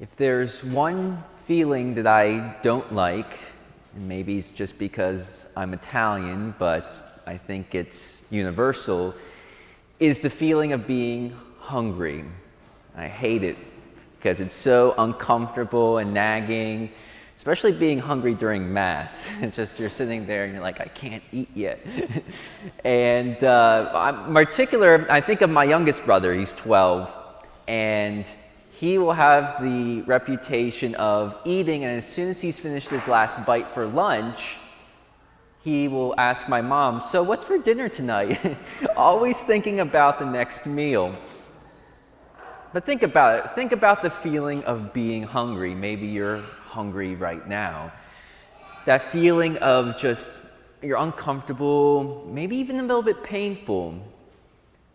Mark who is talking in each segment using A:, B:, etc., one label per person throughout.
A: If there's one feeling that I don't like, and maybe it's just because I'm Italian, but I think it's universal, is the feeling of being hungry. I hate it because it's so uncomfortable and nagging, especially being hungry during Mass. It's just you're sitting there and you're like, I can't eat yet. And in particular, I think of my youngest brother. He's 12, and he will have the reputation of eating, and as soon as he's finished his last bite for lunch, he will ask my mom, so what's for dinner tonight? Always thinking about the next meal. But think about it. Think about the feeling of being hungry. Maybe you're hungry right now. That feeling of just, you're uncomfortable, maybe even a little bit painful.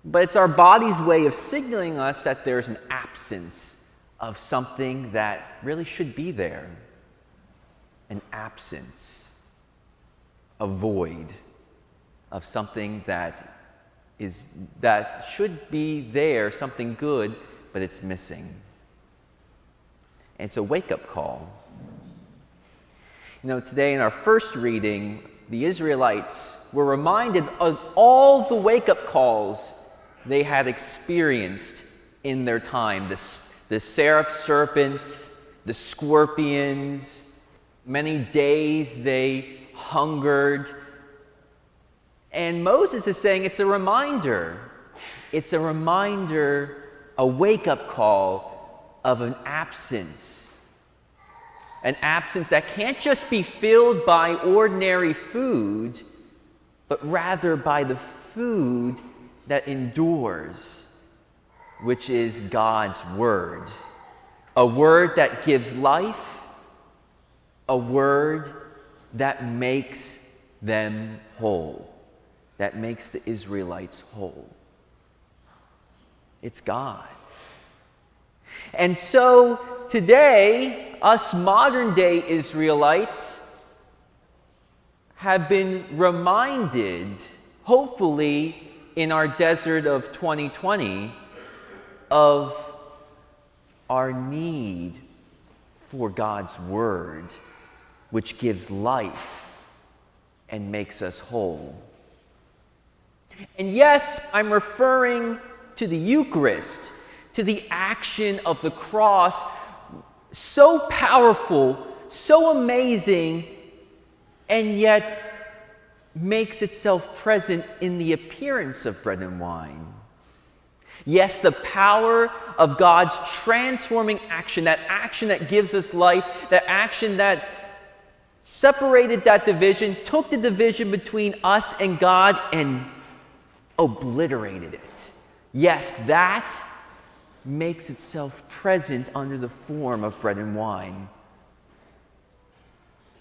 A: But it's our body's way of signaling us that there's an absence of something that really should be there. An absence, a void of something that should be there, something good, but it's missing. And it's a wake-up call. You know, today in our first reading, the Israelites were reminded of all the wake-up calls they had experienced in their time. The seraph serpents, the scorpions, many days they hungered. And Moses is saying it's a reminder. It's a reminder, a wake-up call of an absence. An absence that can't just be filled by ordinary food, but rather by the food that endures, which is God's Word. A Word that gives life, a Word that makes them whole, that makes the Israelites whole. It's God. And so today, us modern day Israelites have been reminded, hopefully in our desert of 2020, of our need for God's Word, which gives life and makes us whole. And yes, I'm referring to the Eucharist, to the action of the cross, so powerful, so amazing, and yet makes itself present in the appearance of bread and wine. Yes, the power of God's transforming action that gives us life, that action that separated that division, took the division between us and God and obliterated it. Yes, that makes itself present under the form of bread and wine.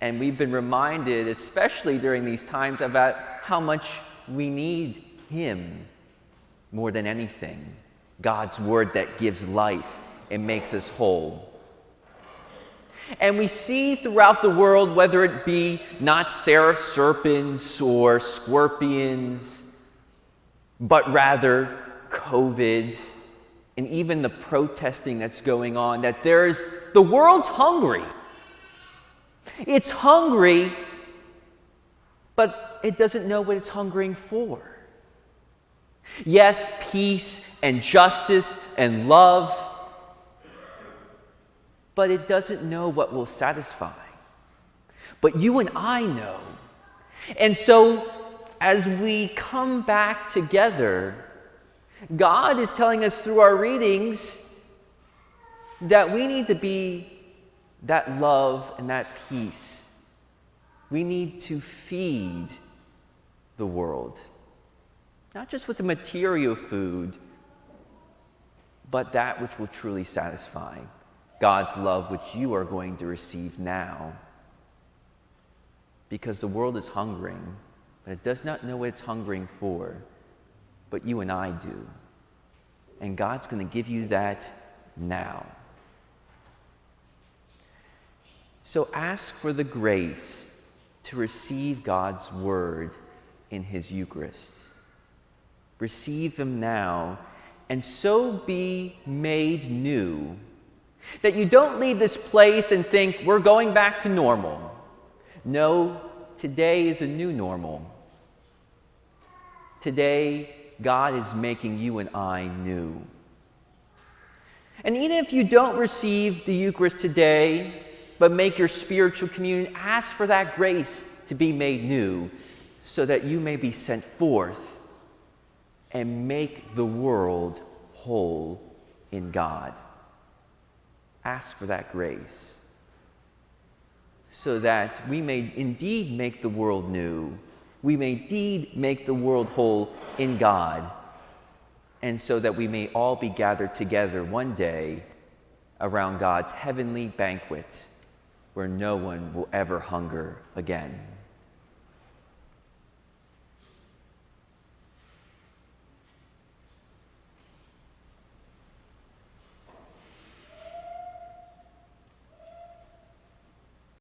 A: And we've been reminded, especially during these times, about how much we need Him more than anything. God's Word that gives life and makes us whole. And we see throughout the world, whether it be not seraph serpents or scorpions, but rather COVID and even the protesting that's going on, that the world's hungry. It's hungry, but it doesn't know what it's hungering for. Yes, peace and justice and love, but it doesn't know what will satisfy. But you and I know. And so, as we come back together, God is telling us through our readings that we need to be that love and that peace. We need to feed the world. Not just with the material food, but that which will truly satisfy. God's love, which you are going to receive now. Because the world is hungering, but it does not know what it's hungering for. But you and I do. And God's going to give you that now. So ask for the grace to receive God's Word in His Eucharist. Receive them now, and so be made new That you don't leave this place and think, we're going back to normal. No, today is a new normal. Today, God is making you and I new. And even if you don't receive the Eucharist today, but make your spiritual communion, ask for that grace to be made new so that you may be sent forth and make the world whole in God. Ask for that grace so that we may indeed make the world new. We may indeed make the world whole in God, and so that we may all be gathered together one day around God's heavenly banquet where no one will ever hunger again.